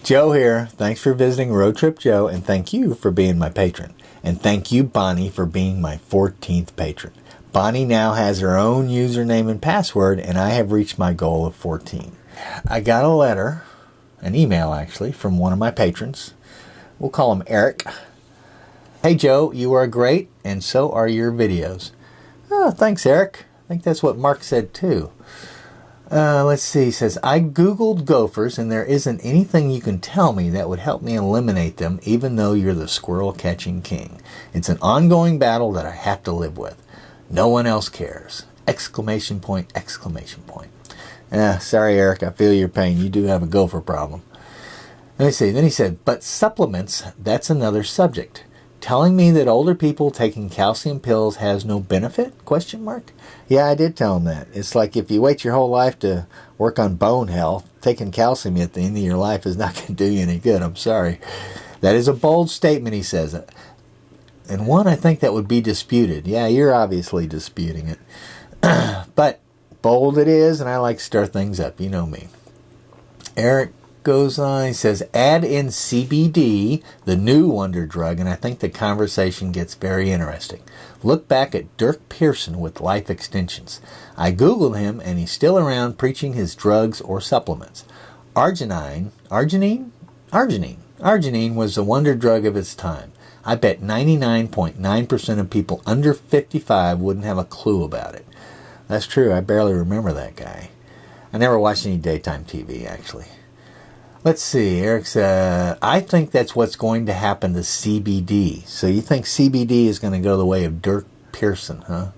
Joe here. Thanks for visiting Road Trip Joe, and thank you for being my patron. And thank you, Bonnie, for being my 14th patron. Bonnie now has her own username and password, and I have reached my goal of 14. I got a letter, an email actually, from one of my patrons. We'll call him Eric. Hey Joe, you are great, and so are your videos. Oh, thanks, Eric. I think that's what Mark said too. Let's see, he says, I Googled gophers and there isn't anything you can tell me that would help me eliminate them, even though you're the squirrel catching king. It's an ongoing battle that I have to live with. No one else cares. Exclamation point, exclamation point. Sorry, Eric, I feel your pain. You do have a gopher problem. Let me see. Then he said, but supplements, that's another subject. Telling me that older people taking calcium pills has no benefit? Question mark. Yeah, I did tell him that. It's like if you wait your whole life to work on bone health, taking calcium at the end of your life is not going to do you any good. I'm sorry. That is a bold statement, he says. And one I think that would be disputed. Yeah, you're obviously disputing it. But bold it is, and I like to stir things up. You know me. Eric goes on, he says, add in CBD, the new wonder drug, and I think the conversation gets very interesting. Look back at Dirk Pearson with Life Extensions. I Googled him, and he's still around preaching his drugs or supplements. Arginine was the wonder drug of its time. I bet 99.9% of people under 55 wouldn't have a clue about it. That's true, I barely remember that guy. I never watched any daytime TV, actually. Let's see, Eric said, I think that's what's going to happen to CBD. So you think CBD is going to go the way of Dirk Pearson, huh?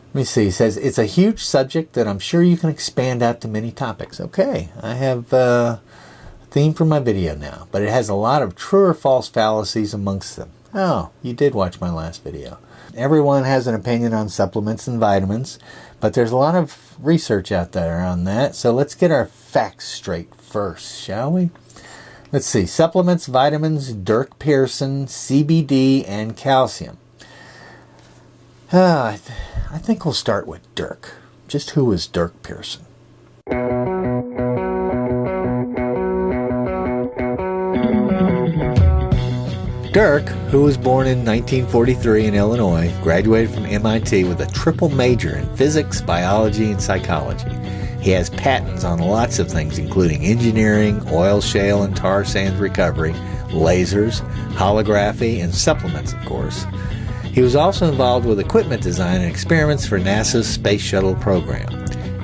Let me see. He says, it's a huge subject that I'm sure you can expand out to many topics. Okay, I have a theme for my video now, but it has a lot of true or false fallacies amongst them. Oh, you did watch my last video. Everyone has an opinion on supplements and vitamins, but there's a lot of research out there on that, so let's get our facts straight first, shall we? Let's see. Supplements, vitamins, Dirk Pearson, CBD, and calcium. I think we'll start with Dirk. Just who is Dirk Pearson? Dirk, who was born in 1943 in Illinois, graduated from MIT with a triple major in physics, biology, and psychology. He has patents on lots of things, including engineering, oil shale and tar sands recovery, lasers, holography, and supplements, of course. He was also involved with equipment design and experiments for NASA's Space Shuttle program.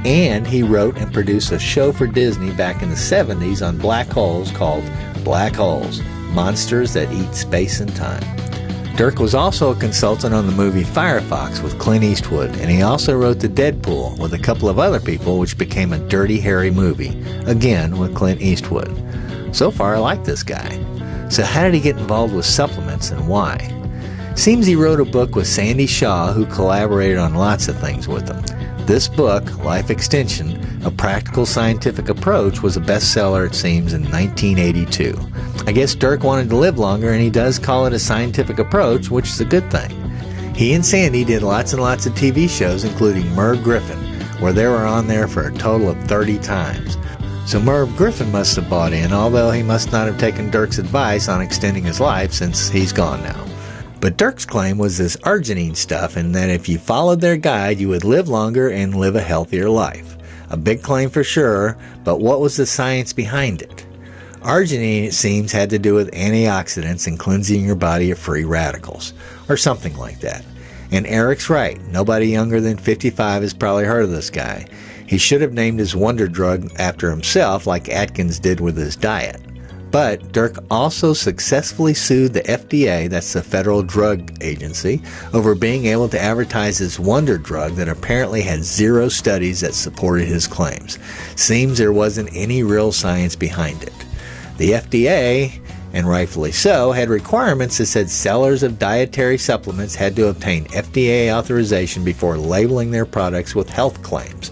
And he wrote and produced a show for Disney back in the 70s on black holes called Black Holes, Monsters That Eat Space and Time. Dirk was also a consultant on the movie Firefox with Clint Eastwood, and he also wrote The Deadpool with a couple of other people, which became a Dirty Harry movie, again with Clint Eastwood. So far, I like this guy. So how did he get involved with supplements and why? Seems he wrote a book with Sandy Shaw, who collaborated on lots of things with him. This book, Life Extension, A Practical Scientific Approach, was a bestseller, it seems, in 1982. I guess Dirk wanted to live longer, and he does call it a scientific approach, which is a good thing. He and Sandy did lots and lots of TV shows, including Merv Griffin, where they were on there for a total of 30 times. So Merv Griffin must have bought in, although he must not have taken Dirk's advice on extending his life since he's gone now. But Dirk's claim was this arginine stuff, and that if you followed their guide, you would live longer and live a healthier life. A big claim for sure, but what was the science behind it? Arginine, it seems, had to do with antioxidants and cleansing your body of free radicals, or something like that. And Eric's right. Nobody younger than 55 has probably heard of this guy. He should have named his wonder drug after himself, like Atkins did with his diet. But Dirk also successfully sued the FDA, that's the Federal Drug Agency, over being able to advertise his wonder drug that apparently had zero studies that supported his claims. Seems there wasn't any real science behind it. The FDA, and rightfully so, had requirements that said sellers of dietary supplements had to obtain FDA authorization before labeling their products with health claims.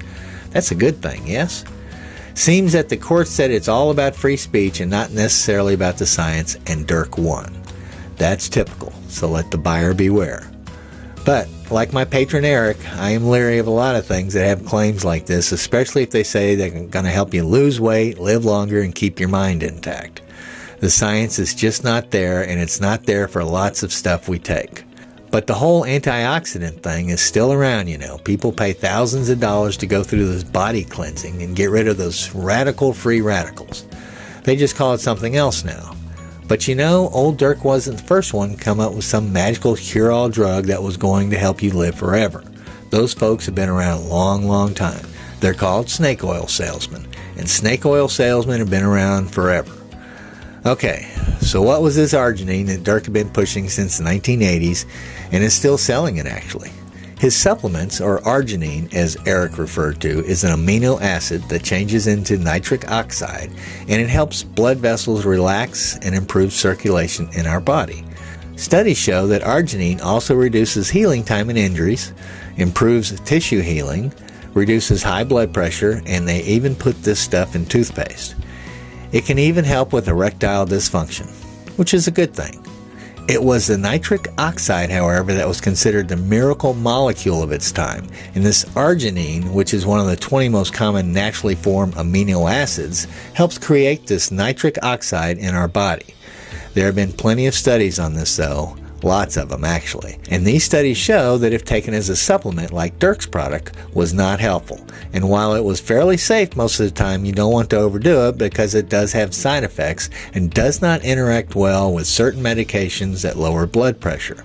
That's a good thing, yes? Seems that the court said it's all about free speech and not necessarily about the science, and Dirk won. That's typical, so let the buyer beware. But, like my patron Eric, I am leery of a lot of things that have claims like this, especially if they say they're going to help you lose weight, live longer, and keep your mind intact. The science is just not there, and it's not there for lots of stuff we take. But the whole antioxidant thing is still around, you know. People pay thousands of dollars to go through this body cleansing and get rid of those radical free radicals. They just call it something else now. But you know, old Dirk wasn't the first one to come up with some magical cure-all drug that was going to help you live forever. Those folks have been around a long, long time. They're called snake oil salesmen, and snake oil salesmen have been around forever. Okay, so what was this arginine that Dirk had been pushing since the 1980s and is still selling it actually? His supplements, or arginine as Eric referred to, is an amino acid that changes into nitric oxide, and it helps blood vessels relax and improve circulation in our body. Studies show that arginine also reduces healing time in injuries, improves tissue healing, reduces high blood pressure, and they even put this stuff in toothpaste. It can even help with erectile dysfunction, which is a good thing. It was the nitric oxide, however, that was considered the miracle molecule of its time. And this arginine, which is one of the 20 most common naturally formed amino acids, helps create this nitric oxide in our body. There have been plenty of studies on this, though. Lots of them, actually. And these studies show that if taken as a supplement like Dirk's product, was not helpful. And while it was fairly safe most of the time, you don't want to overdo it because it does have side effects and does not interact well with certain medications that lower blood pressure.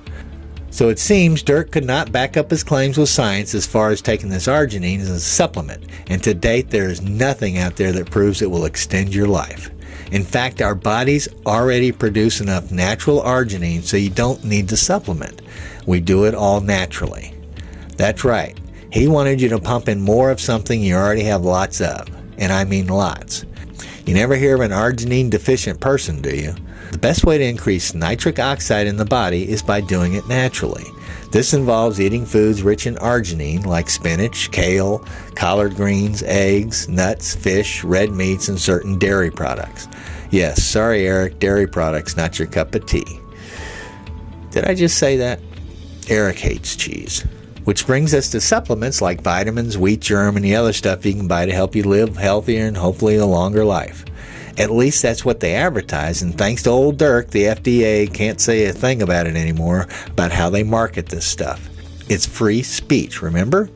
So it seems Dirk could not back up his claims with science as far as taking this arginine as a supplement. And to date, there is nothing out there that proves it will extend your life. In fact, our bodies already produce enough natural arginine, so you don't need to supplement. We do it all naturally. That's right. He wanted you to pump in more of something you already have lots of. And I mean lots. You never hear of an arginine deficient person, do you? The best way to increase nitric oxide in the body is by doing it naturally. This involves eating foods rich in arginine like spinach, kale, collard greens, eggs, nuts, fish, red meats, and certain dairy products. Yes, sorry Eric, dairy products, not your cup of tea. Did I just say that? Eric hates cheese. Which brings us to supplements like vitamins, wheat germ, and the other stuff you can buy to help you live healthier and hopefully a longer life. At least that's what they advertise, and thanks to old Dirk, the FDA can't say a thing about it anymore about how they market this stuff. It's free speech, remember?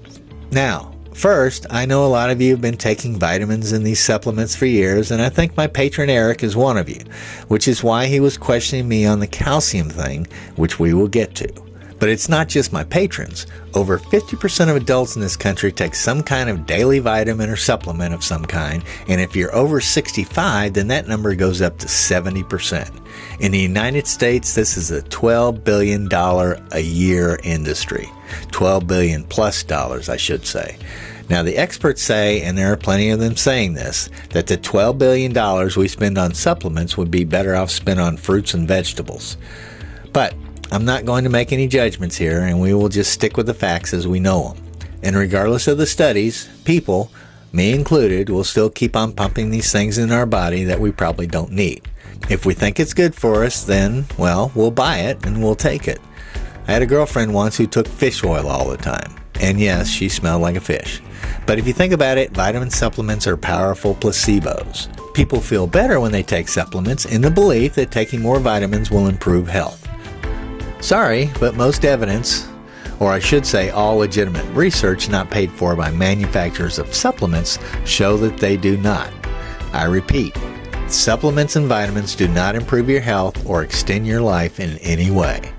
Now, first, I know a lot of you have been taking vitamins and these supplements for years, and I think my patron Eric is one of you, which is why he was questioning me on the calcium thing, which we will get to. But it's not just my patrons. Over 50% of adults in this country take some kind of daily vitamin or supplement of some kind, and if you're over 65, then that number goes up to 70%. In the United States, this is a $12 billion a year industry. $12 billion plus dollars, I should say. Now, the experts say, and there are plenty of them saying this, that the $12 billion we spend on supplements would be better off spent on fruits and vegetables. But I'm not going to make any judgments here, and we will just stick with the facts as we know them. And regardless of the studies, people, me included, will still keep on pumping these things in our body that we probably don't need. If we think it's good for us, then, well, we'll buy it and we'll take it. I had a girlfriend once who took fish oil all the time. And yes, she smelled like a fish. But if you think about it, vitamin supplements are powerful placebos. People feel better when they take supplements in the belief that taking more vitamins will improve health. Sorry, but most evidence, or I should say all legitimate research not paid for by manufacturers of supplements, show that they do not. I repeat, supplements and vitamins do not improve your health or extend your life in any way.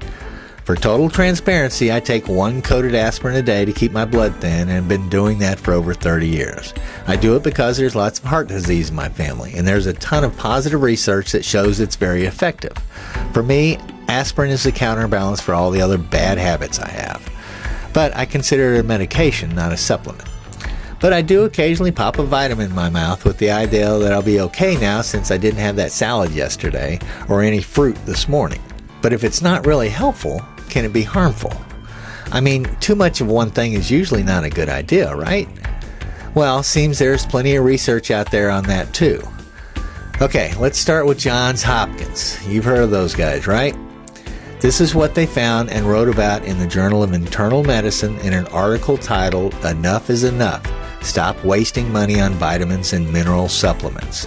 For total transparency, I take 1 coated aspirin a day to keep my blood thin and have been doing that for over 30 years. I do it because there's lots of heart disease in my family, and there's a ton of positive research that shows it's very effective. For me, aspirin is the counterbalance for all the other bad habits I have. But I consider it a medication, not a supplement. But I do occasionally pop a vitamin in my mouth with the idea that I'll be okay now since I didn't have that salad yesterday or any fruit this morning. But if it's not really helpful, can it be harmful? I mean, too much of one thing is usually not a good idea, right? Well, seems there's plenty of research out there on that too. Okay, let's start with Johns Hopkins. You've heard of those guys, right? This is what they found and wrote about in the Journal of Internal Medicine in an article titled, "Enough is Enough. Stop Wasting Money on Vitamins and Mineral Supplements."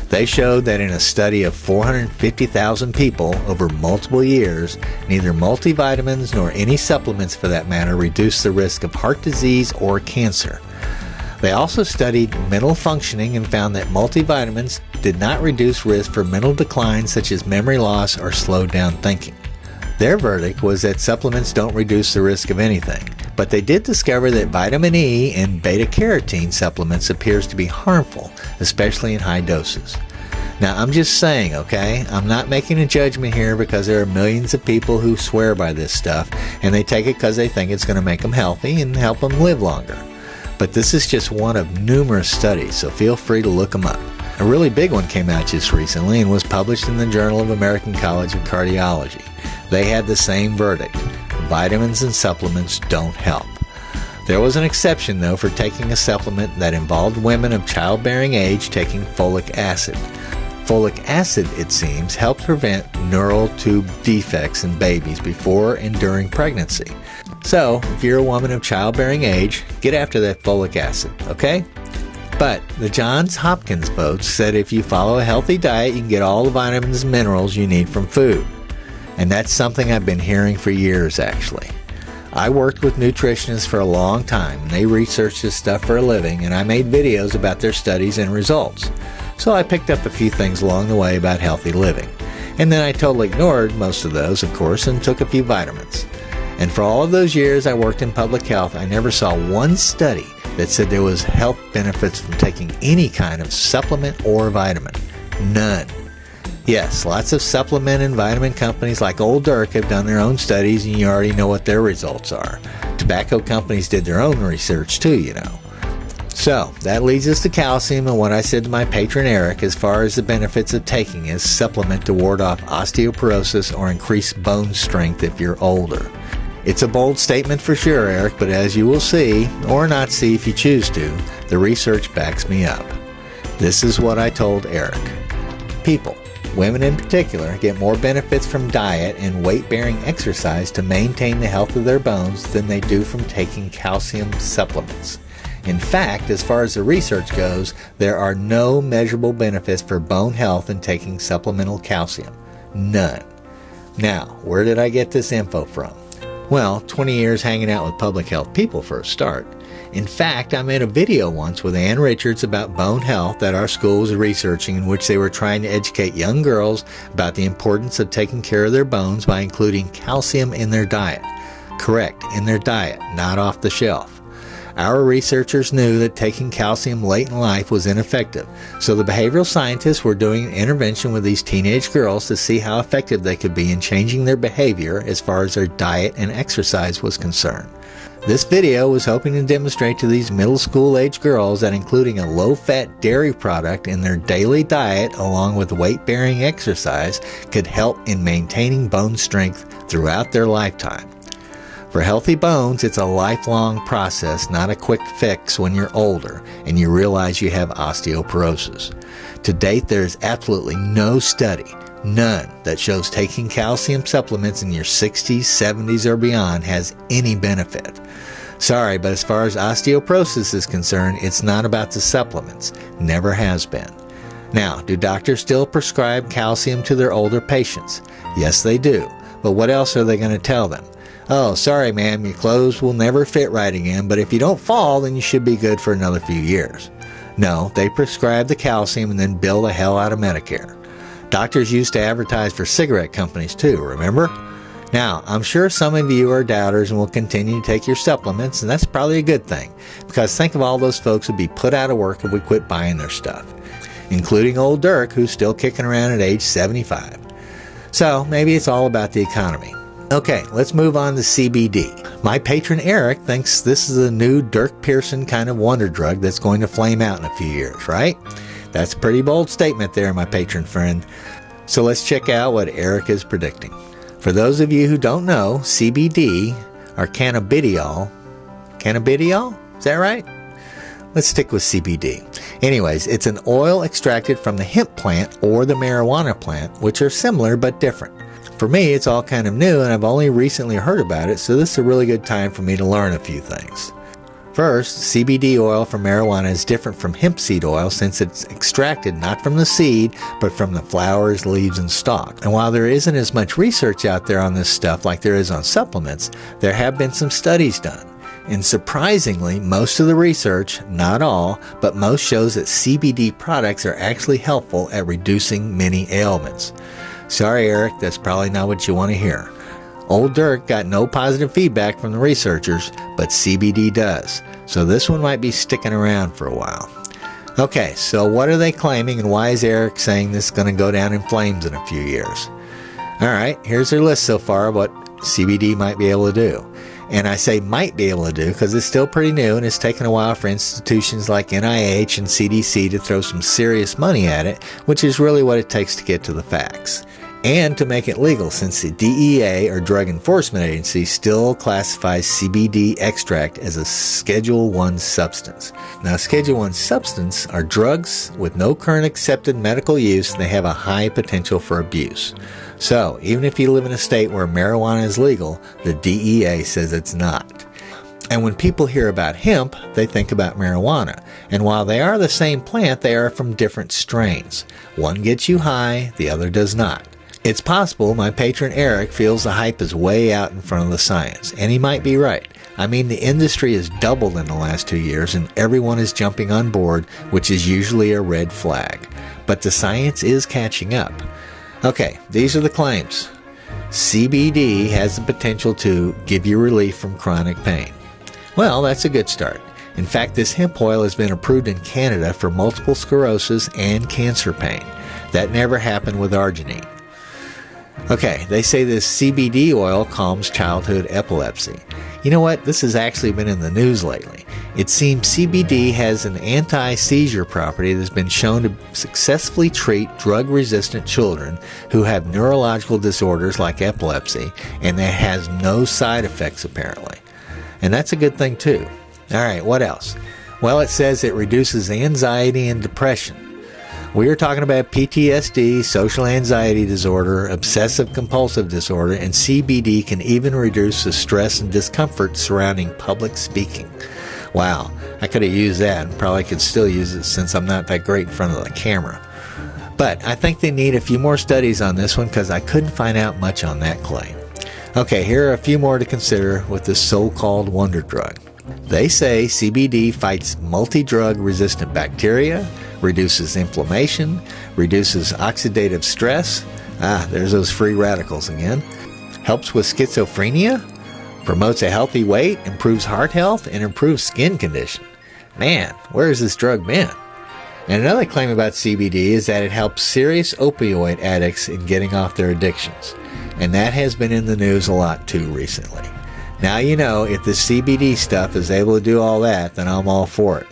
They showed that in a study of 450,000 people over multiple years, neither multivitamins nor any supplements for that matter reduced the risk of heart disease or cancer. They also studied mental functioning and found that multivitamins did not reduce risk for mental decline such as memory loss or slowed down thinking. Their verdict was that supplements don't reduce the risk of anything, but they did discover that vitamin E and beta-carotene supplements appears to be harmful, especially in high doses. Now, I'm just saying, okay? I'm not making a judgment here because there are millions of people who swear by this stuff, and they take it because they think it's going to make them healthy and help them live longer. But this is just one of numerous studies, so feel free to look them up. A really big one came out just recently and was published in the Journal of American College of Cardiology. They had the same verdict. Vitamins and supplements don't help. There was an exception, though, for taking a supplement that involved women of childbearing age taking folic acid. Folic acid, it seems, helps prevent neural tube defects in babies before and during pregnancy. So, if you're a woman of childbearing age, get after that folic acid, okay? But the Johns Hopkins folks said if you follow a healthy diet, you can get all the vitamins and minerals you need from food. And that's something I've been hearing for years, actually. I worked with nutritionists for a long time, and they researched this stuff for a living, and I made videos about their studies and results. So I picked up a few things along the way about healthy living. And then I totally ignored most of those, of course, and took a few vitamins. And for all of those years I worked in public health, I never saw one study that said there was health benefits from taking any kind of supplement or vitamin. None. Yes, lots of supplement and vitamin companies like Old Dirk have done their own studies, and you already know what their results are. Tobacco companies did their own research too, you know. So, that leads us to calcium and what I said to my patron Eric as far as the benefits of taking a supplement to ward off osteoporosis or increase bone strength if you're older. It's a bold statement for sure, Eric, but as you will see, or not see if you choose to, the research backs me up. This is what I told Eric. People, women in particular, get more benefits from diet and weight-bearing exercise to maintain the health of their bones than they do from taking calcium supplements. In fact, as far as the research goes, there are no measurable benefits for bone health in taking supplemental calcium. None. Now, where did I get this info from? Well, 20 years hanging out with public health people for a start. In fact, I made a video once with Ann Richards about bone health that our school was researching, in which they were trying to educate young girls about the importance of taking care of their bones by including calcium in their diet. Correct, in their diet, not off the shelf. Our researchers knew that taking calcium late in life was ineffective, so the behavioral scientists were doing an intervention with these teenage girls to see how effective they could be in changing their behavior as far as their diet and exercise was concerned. This video was hoping to demonstrate to these middle school age girls that including a low-fat dairy product in their daily diet along with weight-bearing exercise could help in maintaining bone strength throughout their lifetime. For healthy bones, it's a lifelong process, not a quick fix when you're older and you realize you have osteoporosis. To date, there is absolutely no study, none, that shows taking calcium supplements in your 60s, 70s, or beyond has any benefit. Sorry, but as far as osteoporosis is concerned, it's not about the supplements. Never has been. Now, do doctors still prescribe calcium to their older patients? Yes, they do. But what else are they going to tell them? Oh, sorry ma'am, your clothes will never fit right again, but if you don't fall, then you should be good for another few years. No, they prescribe the calcium and then bill the hell out of Medicare. Doctors used to advertise for cigarette companies too, remember? Now, I'm sure some of you are doubters and will continue to take your supplements, and that's probably a good thing, because think of all those folks who'd be put out of work if we quit buying their stuff, including old Dirk, who's still kicking around at age 75. So, maybe it's all about the economy. Okay, let's move on to CBD. My patron Eric thinks this is a new Dirk Pearson kind of wonder drug that's going to flame out in a few years, right? That's a pretty bold statement there, my patron friend. So let's check out what Eric is predicting. For those of you who don't know, CBD, or cannabidiol, is that right? Let's stick with CBD. Anyways, it's an oil extracted from the hemp plant or the marijuana plant, which are similar but different. For me, it's all kind of new and I've only recently heard about it, so this is a really good time for me to learn a few things. First, CBD oil from marijuana is different from hemp seed oil since it's extracted not from the seed, but from the flowers, leaves, and stalk. And while there isn't as much research out there on this stuff like there is on supplements, there have been some studies done. And surprisingly, most of the research, not all, but most shows that CBD products are actually helpful at reducing many ailments. Sorry, Eric, that's probably not what you want to hear. Old Dirk got no positive feedback from the researchers, but CBD does. So this one might be sticking around for a while. Okay, so what are they claiming and why is Eric saying this is going to go down in flames in a few years? Alright, here's their list so far of what CBD might be able to do. And I say might be able to do because it's still pretty new and it's taken a while for institutions like NIH and CDC to throw some serious money at it, which is really what it takes to get to the facts. And to make it legal, since the DEA, or Drug Enforcement Agency, still classifies CBD extract as a Schedule I substance. Now, Schedule I substance are drugs with no current accepted medical use, and they have a high potential for abuse. So, even if you live in a state where marijuana is legal, the DEA says it's not. And when people hear about hemp, they think about marijuana. And while they are the same plant, they are from different strains. One gets you high, the other does not. It's possible my patron Eric feels the hype is way out in front of the science, and he might be right. I mean, the industry has doubled in the last 2 years, and everyone is jumping on board, which is usually a red flag. But the science is catching up. Okay, these are the claims. CBD has the potential to give you relief from chronic pain. Well, that's a good start. In fact, this hemp oil has been approved in Canada for multiple sclerosis and cancer pain. That never happened with arginine. Okay, they say this CBD oil calms childhood epilepsy. You know what? This has actually been in the news lately. It seems CBD has an anti-seizure property that's been shown to successfully treat drug-resistant children who have neurological disorders like epilepsy, and that has no side effects apparently. And that's a good thing too. Alright, what else? Well, it says it reduces anxiety and depression. We are talking about PTSD, social anxiety disorder, obsessive compulsive disorder, and CBD can even reduce the stress and discomfort surrounding public speaking. Wow, I could have used that and probably could still use it since I'm not that great in front of the camera. But I think they need a few more studies on this one because I couldn't find out much on that claim. Okay, here are a few more to consider with this so-called wonder drug. They say CBD fights multi-drug resistant bacteria, reduces inflammation, reduces oxidative stress, there's those free radicals again, helps with schizophrenia, promotes a healthy weight, improves heart health, and improves skin condition. Man, where has this drug been? And another claim about CBD is that it helps serious opioid addicts in getting off their addictions. And that has been in the news a lot too recently. Now you know, if the CBD stuff is able to do all that, then I'm all for it.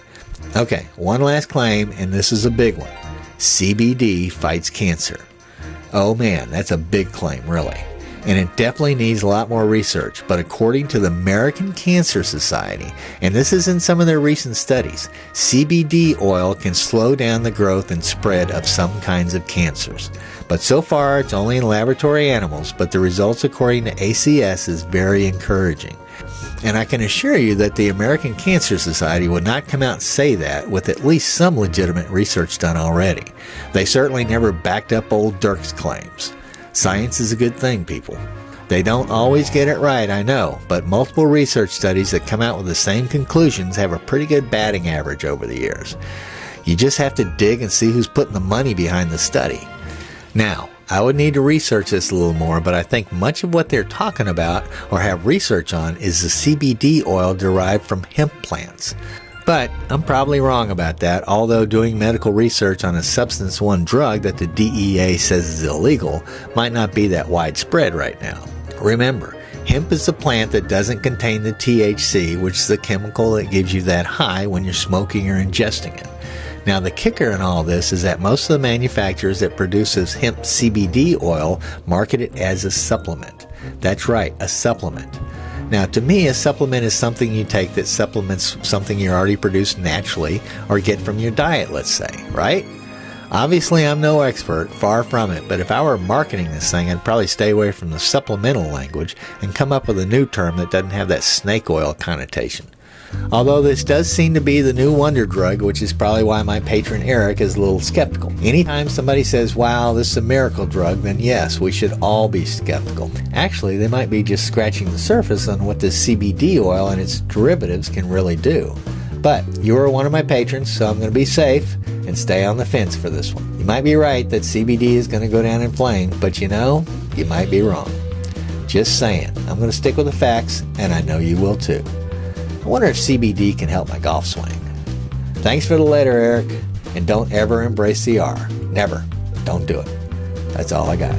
Okay, one last claim, and this is a big one. CBD fights cancer. Oh man, that's a big claim, really. And it definitely needs a lot more research, but according to the American Cancer Society, and this is in some of their recent studies, CBD oil can slow down the growth and spread of some kinds of cancers. But so far, it's only in laboratory animals, but the results according to ACS is very encouraging. And I can assure you that the American Cancer Society would not come out and say that with at least some legitimate research done already. They certainly never backed up old Dirk's claims. Science is a good thing, people. They don't always get it right, I know, but multiple research studies that come out with the same conclusions have a pretty good batting average over the years. You just have to dig and see who's putting the money behind the study. Now, I would need to research this a little more, but I think much of what they're talking about or have research on is the CBD oil derived from hemp plants. But I'm probably wrong about that, although doing medical research on a substance one drug that the DEA says is illegal might not be that widespread right now. Remember, hemp is a plant that doesn't contain the THC, which is the chemical that gives you that high when you're smoking or ingesting it. Now, the kicker in all this is that most of the manufacturers that produces hemp CBD oil market it as a supplement. That's right, a supplement. Now, to me, a supplement is something you take that supplements something you already produce naturally or get from your diet, let's say, right? Obviously, I'm no expert, far from it, but if I were marketing this thing, I'd probably stay away from the supplemental language and come up with a new term that doesn't have that snake oil connotation. Although this does seem to be the new wonder drug, which is probably why my patron Eric is a little skeptical. Anytime somebody says, wow, this is a miracle drug, then yes, we should all be skeptical. Actually, they might be just scratching the surface on what this CBD oil and its derivatives can really do. But you are one of my patrons, so I'm going to be safe and stay on the fence for this one. You might be right that CBD is going to go down in flames, but you might be wrong. Just saying. I'm going to stick with the facts, and I know you will too. I wonder if CBD can help my golf swing. Thanks for the letter, Eric, and don't ever embrace the R. Never. Don't do it. That's all I got.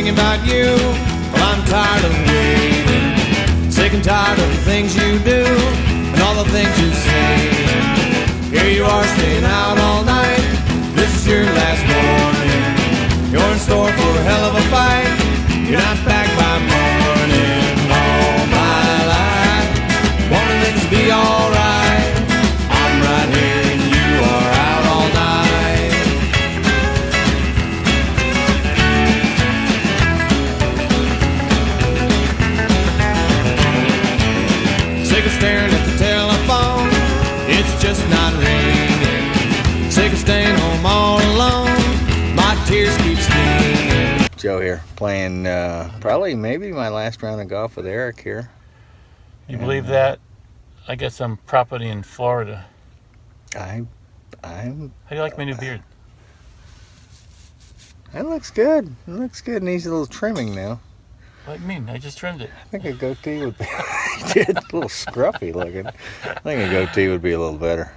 About you, well, I'm tired of waiting, sick and tired of the things you do and all the things you say. Here you are staying out all night, this is your last warning. You're in store for a hell of a fight, you're not back by morning. All my life, wanting things to be alright, I'm right here and you are out all night. Sick of staring at the telephone, it's just not ringing. Sick of staying home all alone, my tears keep stinging. Joe here, playing probably maybe my last round of golf with Eric here. You believe that? I got some property in Florida. I'm. How do you like my new beard? That looks good. It looks good. Needs a little trimming now. What do you mean? I just trimmed it. I think a goatee would be a little scruffy looking. I think a goatee would be a little better.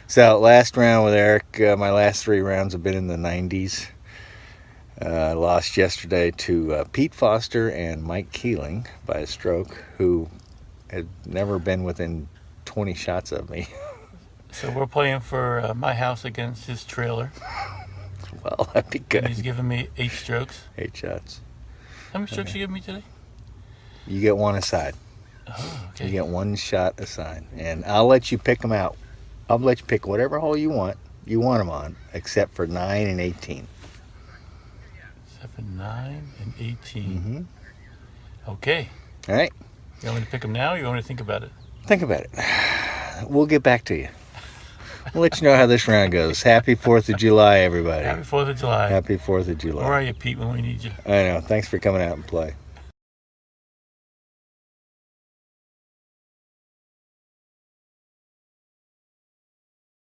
So last round with Eric, my last 3 rounds have been in the 90s. I lost yesterday to Pete Foster and Mike Keeling by a stroke, who had never been within 20 shots of me. So we're playing for my house against his trailer. Well, that'd be good. And he's giving me 8 strokes. 8 shots. How many strokes you give me today? You get 1 aside. Oh, okay. You get 1 shot aside. And I'll let you pick them out. I'll let you pick whatever hole you want them on, except for 9 and 18. Except for 9 and 18. Mm-hmm. Okay. All right. You want me to pick them now, or you want me to think about it? Think about it. We'll get back to you. We'll let you know how this round goes. Happy 4th of July, everybody. Happy 4th of July. Happy 4th of July. Where are you, Pete, when we need you? I know. Thanks for coming out and play.